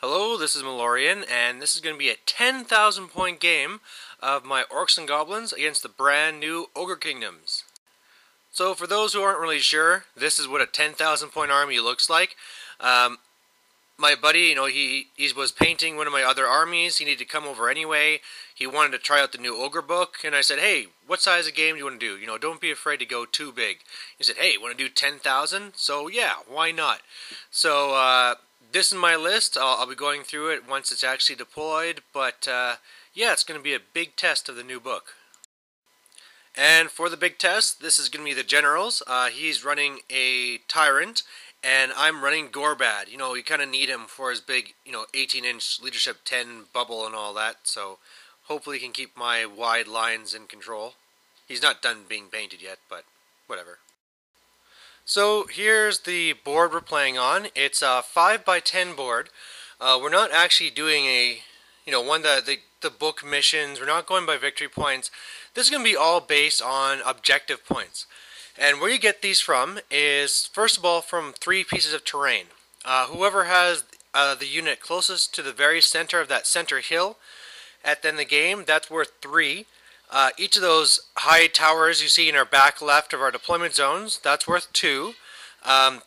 Hello, this is Malorian, and this is going to be a 10,000 point game of my Orcs and Goblins against the brand new Ogre Kingdoms. So for those who aren't really sure, this is what a 10,000 point army looks like. My buddy, he was painting one of my other armies. He needed to come over anyway. He wanted to try out the new Ogre book, and I said, hey, what size of game do you want to do? Don't be afraid to go too big. He said, hey, want to do 10,000? So yeah, why not? So this is my list. I'll be going through it once it's actually deployed, but yeah, it's going to be a big test of the new book. And for the big test, this is going to be the generals. He's running a tyrant, and I'm running Gorbad. You kind of need him for his big, 18-inch leadership 10 bubble and all that, so hopefully he can keep my wide lines in control. He's not done being painted yet, but whatever. So here's the board we're playing on. It's a 5x10 board. We're not actually doing a, the book missions. We're not going by victory points. This is going to be all based on objective points. And where you get these from is, first of all, from 3 pieces of terrain. Whoever has the unit closest to the very center of that center hill at the end of the game, that's worth 3. Each of those high towers you see in our back left of our deployment zones, that's worth 2.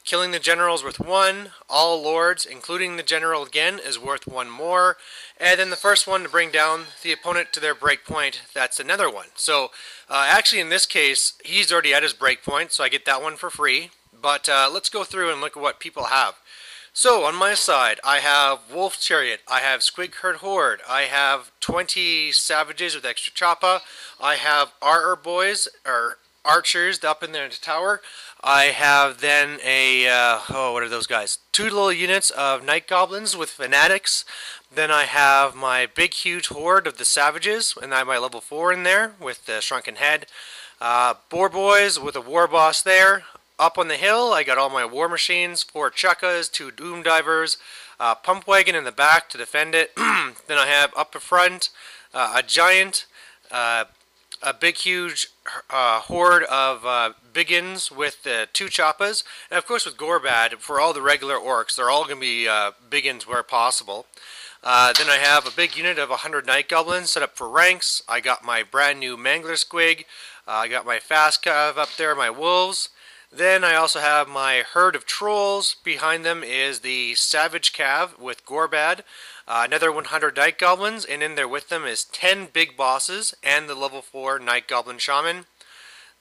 Killing the general is worth 1. All lords, including the general again, is worth 1 more. And then the first one to bring down the opponent to their breakpoint, that's another 1. So actually in this case, he's already at his breakpoint, so I get that one for free. But let's go through and look at what people have. So on my side, I have Wolf Chariot, I have Squig Herd Horde, I have 20 Savages with extra choppa, I have Boys, or Archers up in the tower, I have then a, what are those guys? 2 little units of Night Goblins with Fanatics, then I have my big huge horde of the Savages, and I have my level 4 in there with the Shrunken Head, Boar Boys with a War Boss there. Up on the hill, I got all my war machines, 4 Chukkas, 2 Doom Divers, Pump Wagon in the back to defend it. Then I have up the front a giant, a big huge horde of Biggins with 2 Choppas. And of course with Gorbad, for all the regular Orcs, they're all going to be Biggins where possible. Then I have a big unit of 100 Night Goblins set up for ranks. I got my brand new Mangler Squig. I got my Fast Cav up there, my Wolves. Then I also have my herd of trolls. Behind them is the Savage Cav with Gorbad, another 100 Night Goblins, and in there with them is 10 big bosses and the level 4 Night Goblin Shaman.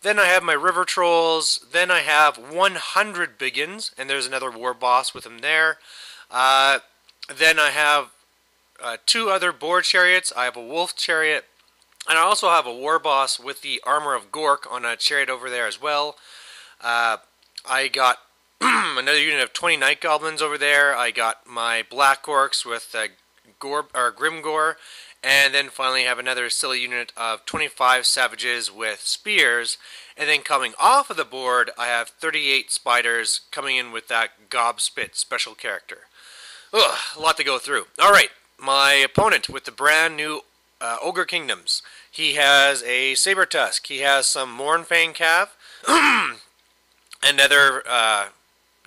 Then I have my river trolls. Then I have 100 Biggins, and there's another war boss with them there. Then I have 2 other boar chariots. I have a wolf chariot, and I also have a war boss with the armor of Gork on a chariot over there as well. I got another unit of 20 Night Goblins over there. I got my Black Orcs with Grimgore, and then finally have another silly unit of 25 Savages with Spears. And then coming off of the board, I have 38 Spiders coming in with that Gobspit special character. Ugh, a lot to go through. Alright, my opponent with the brand new Ogre Kingdoms. He has a Saber Tusk. He has some Mournfang Cav. Another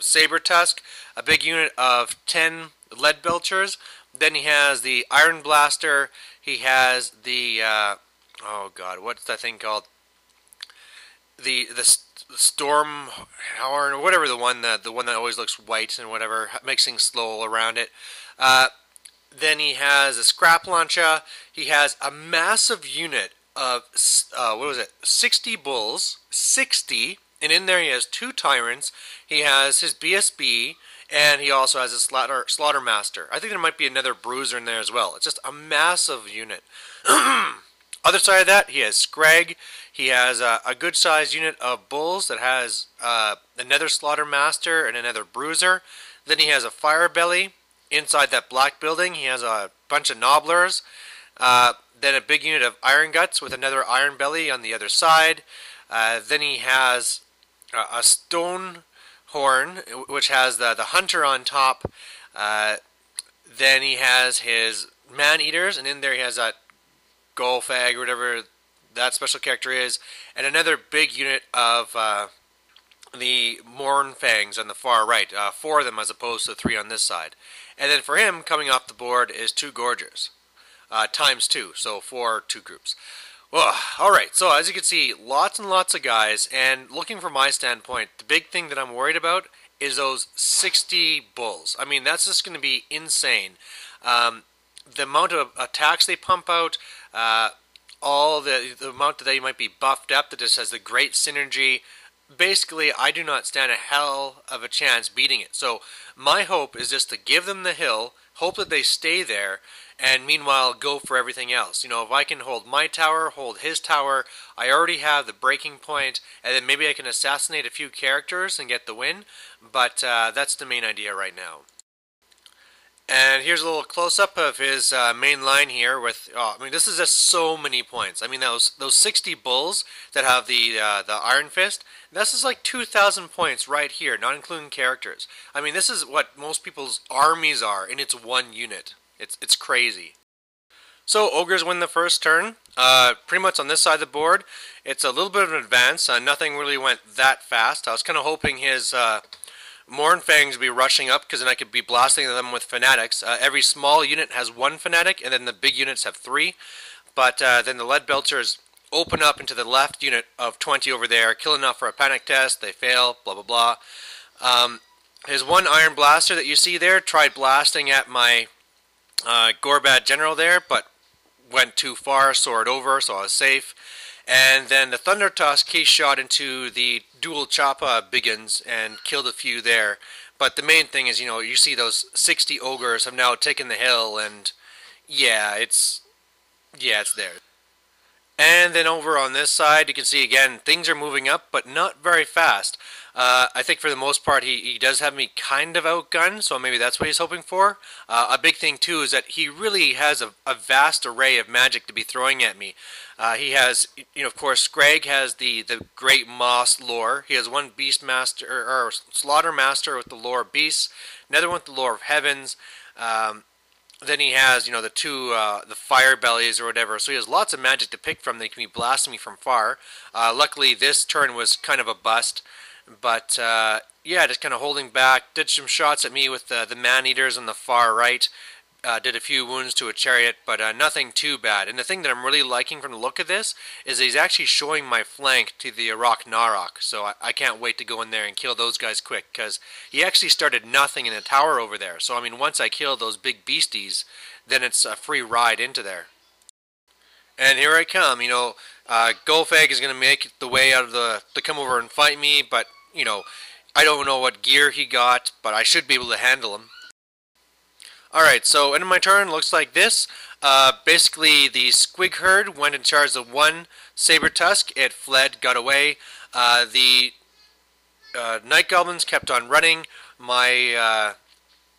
Saber Tusk, a big unit of 10 Lead Belchers. Then he has the Iron Blaster. He has the oh god, what's that thing called? The Storm Horn, or whatever the one that always looks white and whatever makes things slow around it. Then he has a Scrap Launcher. He has a massive unit of 60 bulls, 60. And in there he has 2 tyrants, he has his BSB, and he also has a Slaughtermaster. I think there might be another bruiser in there as well. It's just a massive unit. Other side of that, he has Scrag. He has a good-sized unit of bulls that has another Slaughtermaster and another bruiser. Then he has a Firebelly. Inside that black building, he has a bunch of Nobblers. Then a big unit of Iron Guts with another Iron Belly on the other side. Then he has a Stone Horn, which has the Hunter on top. Then he has his Man-Eaters, and in there he has that Golfag or whatever that special character is, and another big unit of the Mournfangs on the far right, 4 of them as opposed to 3 on this side. And then for him, coming off the board is 2 gorgers. Times 2, so 4 2 groups. Well, alright, so as you can see, lots and lots of guys, and looking from my standpoint, the big thing that I'm worried about is those 60 bulls. I mean, that's just going to be insane. The amount of attacks they pump out, all the amount that they might be buffed up, that just has the great synergy. Basically, I do not stand a hell of a chance beating it. So my hope is just to give them the hill, hope that they stay there, and meanwhile go for everything else. You know, if I can hold my tower, hold his tower, I already have the breaking point, and then maybe I can assassinate a few characters and get the win. But that's the main idea right now. And here's a little close-up of his main line here with, I mean, this is just so many points. I mean, those 60 bulls that have the Iron Fist, this is like 2,000 points right here, not including characters. I mean, this is what most people's armies are, and it's one unit. It's crazy. So, Ogres win the first turn. Pretty much on this side of the board, it's a little bit of an advance. Nothing really went that fast. I was kind of hoping his Mournfangs would be rushing up, because then I could be blasting them with Fanatics. Every small unit has 1 Fanatic, and then the big units have 3. But then the Lead Belchers open up into the left unit of 20 over there, kill enough for a panic test, they fail, blah blah blah. His 1 Iron Blaster that you see there tried blasting at my Gorbad General there, but went too far, soared over, so I was safe. And then the Thunder Tusk, he shot into the dual Choppa Biggins and killed a few there. But the main thing is, you know, you see those 60 Ogres have now taken the hill, and yeah, it's there. And then over on this side, you can see again, things are moving up, but not very fast. I think for the most part, he does have me kind of outgunned, so maybe that's what he's hoping for. A big thing, too, is that he really has a vast array of magic to be throwing at me. He has, you know, of course, Scrag has the Great Moss lore. He has 1 Beastmaster, or Slaughter Master with the lore of Beasts, another one with the lore of Heavens. Then he has, you know, the 2, the Fire Bellies or whatever. So he has lots of magic to pick from that can be blasting me from far. Luckily, this turn was kind of a bust. But, yeah, just kind of holding back. Did some shots at me with the Man-Eaters on the far right. Did a few wounds to a chariot, but nothing too bad. And the thing that I'm really liking from the look of this is he's actually showing my flank to the Arok Narok. So I can't wait to go in there and kill those guys quick, because he actually started nothing in the tower over there. So, I mean, once I kill those big beasties, then it's a free ride into there. And here I come, you know, Golfag is going to make the way out of to come over and fight me, but, you know, I don't know what gear he got, but I should be able to handle him. Alright, so end of my turn looks like this. Basically, the Squig Herd went and charged the 1 Saber Tusk. It fled, got away. The Night Goblins kept on running. My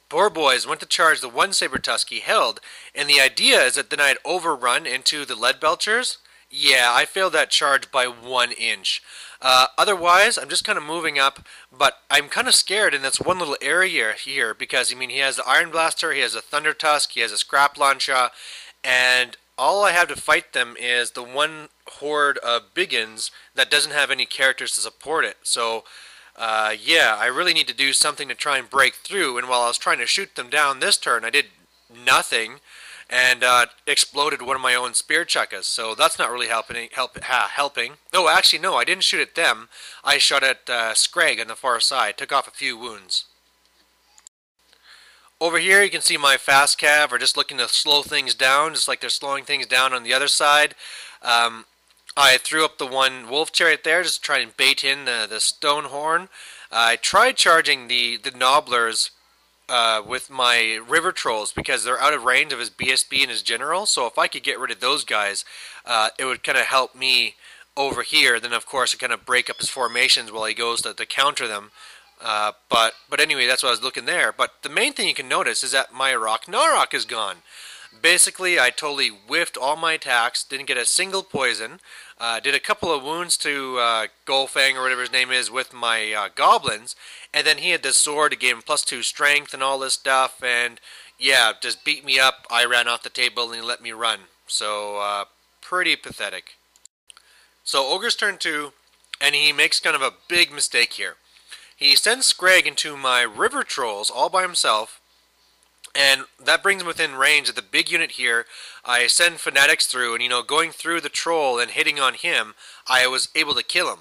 Boar Boys went to charge the 1 Saber Tusk he held. And the idea is that then I'd overrun into the Lead Belchers. Yeah, I failed that charge by 1 inch. Otherwise, I'm just kind of moving up, but I'm kind of scared in this one little area here, because, I mean, he has the Iron Blaster, he has a Thunder Tusk, he has a Scrap Launcher, and all I have to fight them is the 1 horde of Biggins that doesn't have any characters to support it. So, yeah, I really need to do something to try and break through, and while I was trying to shoot them down this turn, I did nothing, and exploded one of my own spear chuckas, so that's not really helping. Oh, actually, no, I didn't shoot at them. I shot at Scrag on the far side, took off a few wounds. Over here, you can see my fast cav are just looking to slow things down, just like they're slowing things down on the other side. I threw up the 1 wolf chariot there just to try and bait in the stone horn. I tried charging the nobblers with my river trolls, because they're out of range of his BSB and his general, so if I could get rid of those guys, it would kind of help me over here. Then of course it kind of break up his formations while he goes to counter them. But anyway, that's what I was looking there. But the main thing you can notice is that my Arok Narok is gone. Basically, I totally whiffed all my attacks, didn't get a single poison, did a couple of wounds to Golfang or whatever his name is with my goblins, and then he had this sword to give him +2 strength and all this stuff, and yeah, just beat me up. I ran off the table and he let me run. So, pretty pathetic. So, Ogre's turn 2, and he makes kind of a big mistake here. He sends Scrag into my river trolls all by himself, And that brings him within range of the big unit here. I send fanatics through, and going through the troll and hitting on him, I was able to kill him.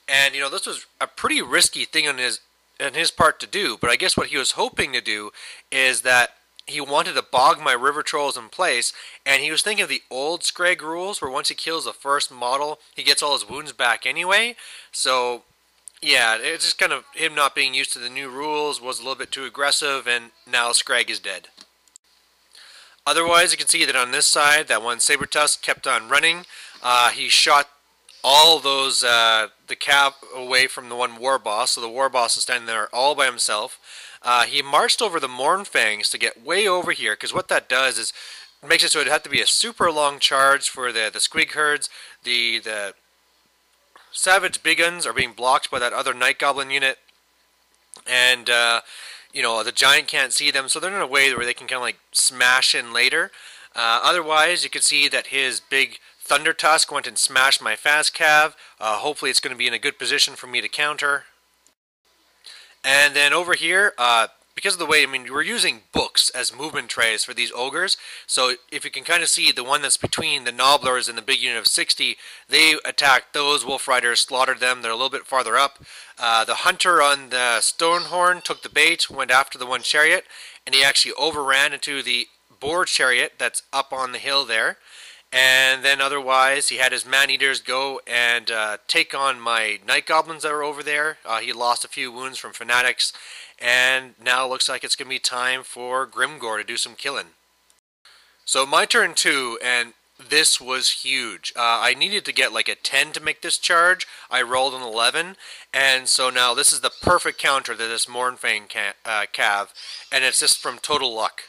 And this was a pretty risky thing on his part to do, but I guess what he was hoping to do is that he wanted to bog my river trolls in place, and he was thinking of the old Scrag rules where once he kills the first model, he gets all his wounds back anyway. So yeah, it's just kind of him not being used to the new rules, was a little bit too aggressive, and now Scrag is dead. Otherwise, you can see that on this side, that one Sabertusk kept on running. He shot all those, the cav away from the one war boss, so the war boss is standing there all by himself. He marched over the Mournfangs to get way over here, because what that does is makes it so it'd have to be a super long charge for the squig herds. The Savage Big Guns are being blocked by that other Night Goblin unit, and the Giant can't see them, so they're in a way where they can kind of like smash in later. Otherwise, you can see that his big Thunder Tusk went and smashed my fast cav. Hopefully it's going to be in a good position for me to counter. And then over here, because of the way, we're using books as movement trays for these ogres, so if you can kind of see the one that's between the Nobblers and the big unit of 60, they attacked those Wolf Riders, slaughtered them, they're a little bit farther up. The Hunter on the Stonehorn took the bait, went after the one chariot, and he actually overran into the Boar chariot that's up on the hill there. And then otherwise, he had his man-eaters go and take on my Night Goblins that were over there. He lost a few wounds from fanatics. And now it looks like it's going to be time for Grimgore to do some killing. So my turn 2, and this was huge. I needed to get like a 10 to make this charge. I rolled an 11. And so now this is the perfect counter to this Mournfang cav. And it's just from total luck.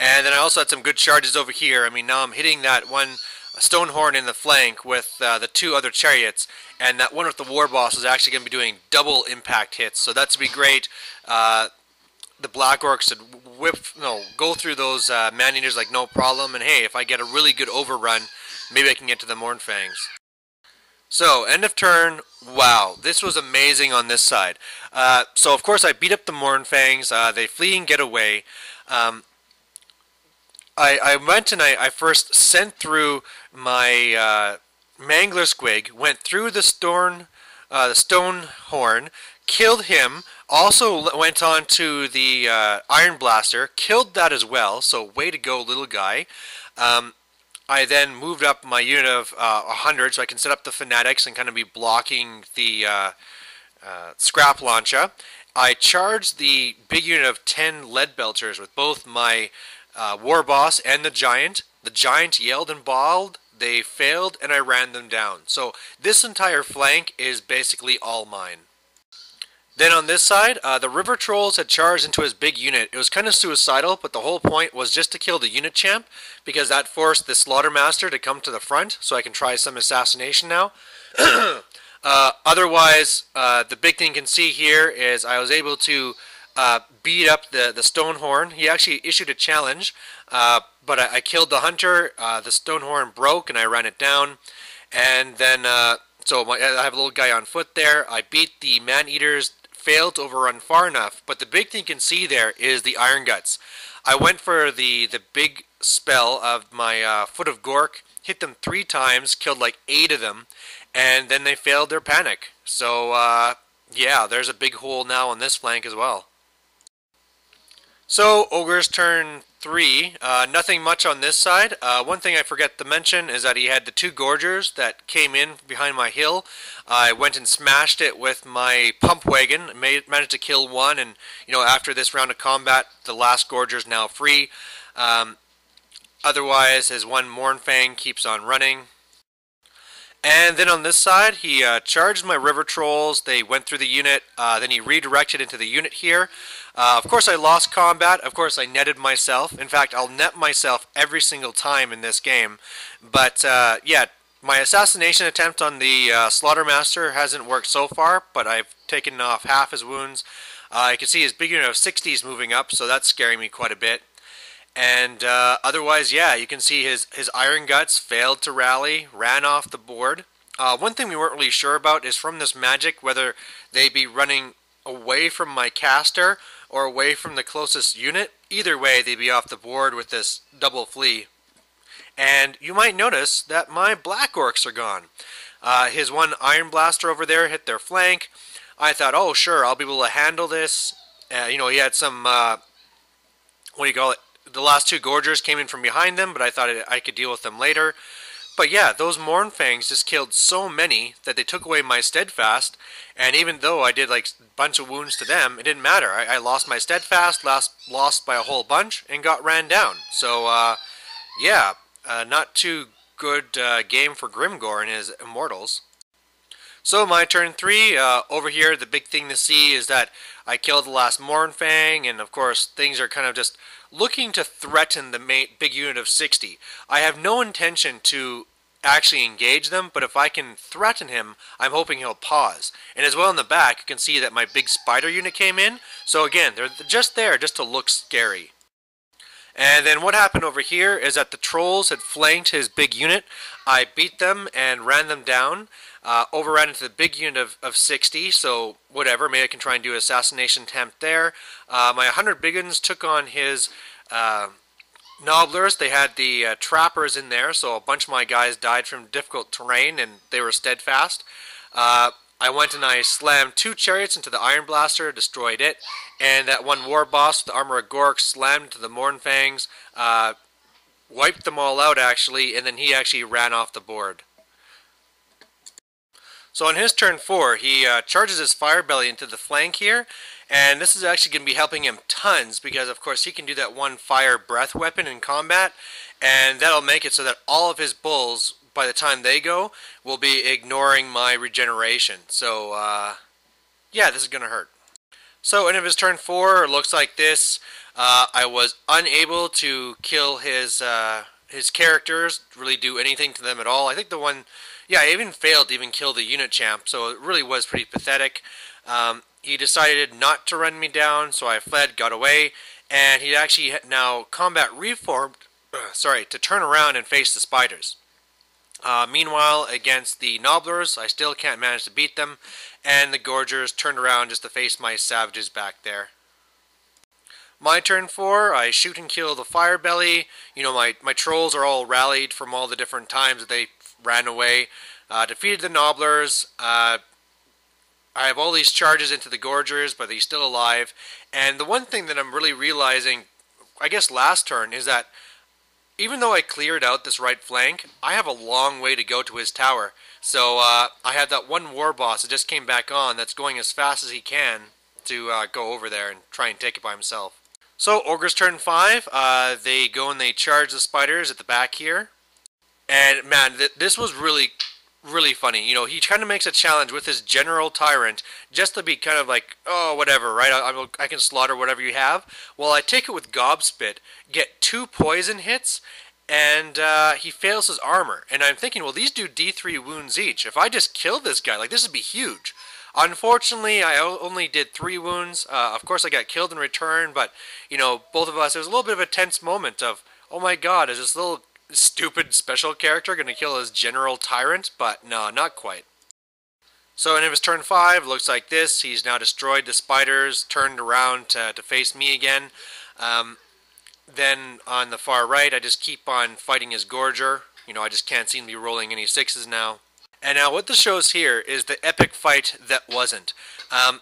And then I also had some good charges over here. Now I'm hitting that one Stonehorn in the flank with the two other chariots, and that one with the war boss is actually going to be doing double impact hits, so that's to be great. The Black Orcs would go through those man-eaters like no problem, and hey, if I get a really good overrun, maybe I can get to the Mournfangs. So, end of turn. Wow, this was amazing on this side. So of course I beat up the Mournfangs, they flee and get away. I went and I first sent through my Mangler Squig, went through the Stonehorn, killed him, also went on to the Iron Blaster, killed that as well, so way to go, little guy. I then moved up my unit of 100 so I can set up the Fanatics and kind of be blocking the Scrap Launcher. I charged the big unit of 10 Lead Belchers with both my War Boss and the Giant. The Giant yelled and bawled, they failed, and I ran them down. So this entire flank is basically all mine. Then on this side, the River Trolls had charged into his big unit. It was kind of suicidal, but the whole point was just to kill the unit champ, because that forced the Slaughtermaster to come to the front, so I can try some assassination now. Otherwise, the big thing you can see here is I was able to beat up the Stonehorn. He actually issued a challenge, but I killed the Hunter. The Stonehorn broke, and I ran it down. And then, I have a little guy on foot there. I beat the Man-Eaters, failed to overrun far enough. But the big thing you can see there is the Iron Guts. I went for the big spell of my Foot of Gork, hit them 3 times, killed like 8 of them, and then they failed their panic. So, yeah, there's a big hole now on this flank as well. So, Ogre's turn 3. Nothing much on this side. One thing I forget to mention is that he had the 2 Gorgers that came in behind my hill. I went and smashed it with my pump wagon, managed to kill one, and after this round of combat, the last Gorger's now free. Otherwise, his one Mournfang keeps on running. And then on this side, he charged my River Trolls. They went through the unit. Then he redirected into the unit here. Of course, I lost combat. Of course, I netted myself. In fact, I'll net myself every single time in this game. But, yeah, my assassination attempt on the Slaughtermaster hasn't worked so far, but I've taken off half his wounds. You can see his big unit of 60s moving up, so that's scaring me quite a bit. And otherwise, yeah, you can see his Iron Guts failed to rally, ran off the board. One thing we weren't really sure about is from this magic whether they be running away from my caster or away from the closest unit, either way they'd be off the board with this double flea. And you might notice that my black orcs are gone. His one iron blaster over there hit their flank. I thought, oh sure, I'll be able to handle this. He had some, what do you call it? The last two gorgers came in from behind them, but I thought I could deal with them later. But yeah, those Mournfangs just killed so many that they took away my steadfast, and even though I did like a bunch of wounds to them, it didn't matter. I lost my steadfast, lost by a whole bunch, and got ran down. So, yeah, not too good game for Grimgor and his immortals. So my turn 3, over here the big thing to see is that I killed the last Mournfang, and of course things are kind of just looking to threaten the big unit of 60. I have no intention to actually engage them, but if I can threaten him, I'm hoping he'll pause. And as well in the back, you can see that my big spider unit came in, so again, they're just there just to look scary. And then what happened over here is that the trolls had flanked his big unit. I beat them and ran them down. Overran into the big unit of 60, so whatever, maybe I can try and do an assassination attempt there. My 100 biggins took on his nobblers. They had the trappers in there, so a bunch of my guys died from difficult terrain, and they were steadfast. I went and I slammed 2 chariots into the Iron Blaster, destroyed it, and that one war boss, the Armor of Gork, slammed into the Mournfangs, wiped them all out actually, and then he actually ran off the board. So on his turn 4, he charges his Fire Belly into the flank here, and this is actually going to be helping him tons, because of course he can do that one fire breath weapon in combat, and that'll make it so that all of his bulls, by the time they go, will be ignoring my regeneration. So, yeah, this is going to hurt. So, end of his turn 4, it looks like this. I was unable to kill his characters, really do anything to them at all. I think the one, yeah, I even failed to even kill the unit champ, so it really was pretty pathetic. He decided not to run me down, so I fled, got away, and he actually now combat reformed, to turn around and face the spiders. Meanwhile, against the Nobblers, I still can't manage to beat them, and the Gorgers turned around just to face my savages back there. My turn 4, I shoot and kill the Fire Belly. You know, my trolls are all rallied from all the different times that they ran away. Defeated the Nobblers. I have all these charges into the Gorgers, but he's still alive. And the one thing that I'm really realizing, I guess last turn, is that even though I cleared out this right flank, I have a long way to go to his tower. So I had that one war boss that just came back on that's going as fast as he can to go over there and try and take it by himself. So Ogre's turn 5, they go and they charge the spiders at the back here. And man, this was really funny. You know, he kind of makes a challenge with his General Tyrant just to be kind of like, oh, whatever, right? I can slaughter whatever you have. Well, I take it with Gobspit, get 2 poison hits, and he fails his armor. And I'm thinking, well, these do D3 wounds each. If I just kill this guy, like, this would be huge. Unfortunately, I only did 3 wounds. Of course, I got killed in return, but, you know, both of us, there was a little bit of a tense moment of, oh my god, is this little stupid special character going to kill his General Tyrant? But no, not quite. So in his turn 5, looks like this. He's now destroyed the spiders, turned around to face me again. Then on the far right, I just keep on fighting his Gorger. You know, I just can't seem to be rolling any 6s now. And now what this shows here is the epic fight that wasn't.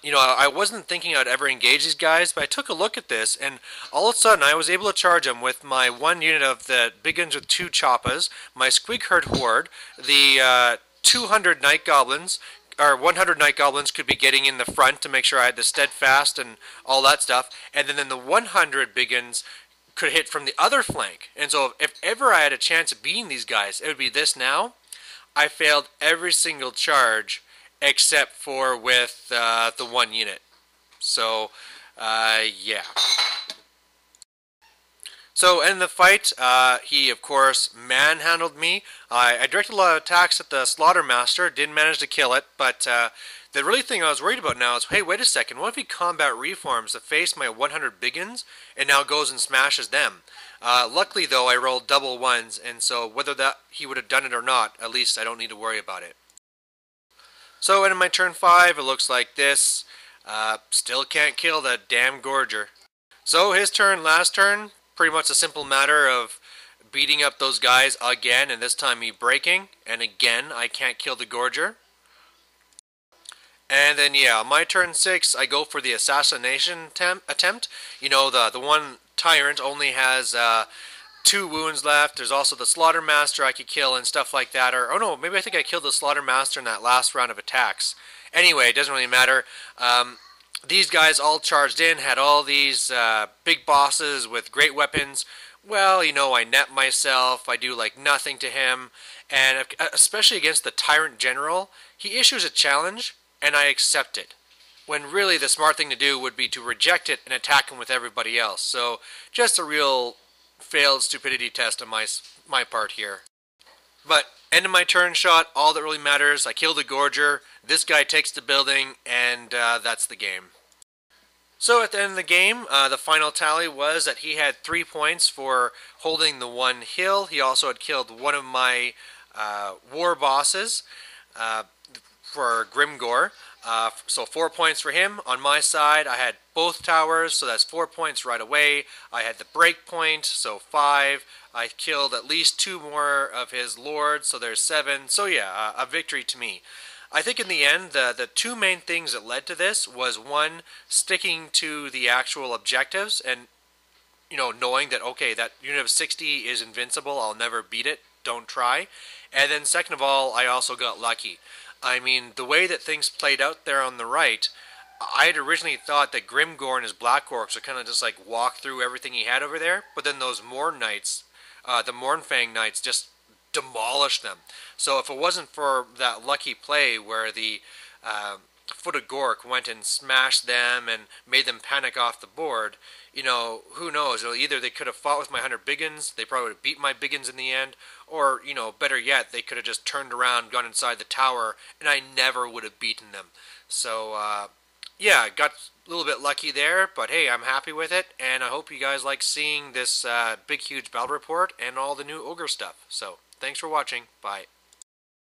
You know, I wasn't thinking I'd ever engage these guys, but I took a look at this, and all of a sudden I was able to charge them with my 1 unit of the big guns with 2 choppas, my Squig Herd Horde, the 200 Night Goblins, or 100 Night Goblins could be getting in the front to make sure I had the steadfast and all that stuff, and then the 100 big guns could hit from the other flank. And so if ever I had a chance of beating these guys, it would be this now. I failed every single charge except for with the 1 unit. So, yeah. So, in the fight, he, of course, manhandled me. I directed a lot of attacks at the Slaughtermaster, didn't manage to kill it, but the really thing I was worried about now is, hey, wait a second, what if he combat reforms to face my 100 biggins and now goes and smashes them? Luckily, though, I rolled double 1s, and so whether that he would have done it or not, at least I don't need to worry about it. So, in my turn 5, it looks like this. Still can't kill that damn Gorger. So his turn, last turn, pretty much a simple matter of beating up those guys again, and this time me breaking, and again I can't kill the Gorger. And then yeah, on my turn 6, I go for the assassination attempt. You know, the one tyrant only has 2 wounds left. There's also the Slaughtermaster I could kill and stuff like that. Or, oh no, maybe I think I killed the Slaughtermaster in that last round of attacks. Anyway, it doesn't really matter. These guys all charged in, had all these big bosses with great weapons. Well, you know, I net myself, I do like nothing to him, and especially against the Tyrant General, he issues a challenge, and I accept it. When really the smart thing to do would be to reject it and attack him with everybody else. So, just a real failed stupidity test on my part here. But, end of my turn shot, all that really matters, I kill the Gorger, this guy takes the building, and that's the game. So at the end of the game, the final tally was that he had 3 points for holding the one hill. He also had killed one of my war bosses for Grimgor. So 4 points for him. On my side, I had both towers, so that's 4 points right away. I had the break point, so 5. I killed at least 2 more of his lords, so there's 7. So yeah, a victory to me. I think in the end, the 2 main things that led to this was, 1, sticking to the actual objectives and, you know, knowing that, okay, that unit of 60 is invincible, I'll never beat it, don't try. And then second of all, I also got lucky. I mean, the way that things played out there on the right, I had originally thought that Grimgor and his Black Orcs would kind of just like walk through everything he had over there, but then those Morn Knights, the Mornfang Knights, just demolished them. So if it wasn't for that lucky play where the Foot of Gork went and smashed them and made them panic off the board, you know, who knows? Either they could have fought with my 100 Biggins, they probably would have beat my Biggins in the end, or, you know, better yet, they could have just turned around, gone inside the tower, and I never would have beaten them. So, yeah, got a little bit lucky there, but hey, I'm happy with it, and I hope you guys like seeing this big, huge battle report and all the new Ogre stuff. So, thanks for watching. Bye.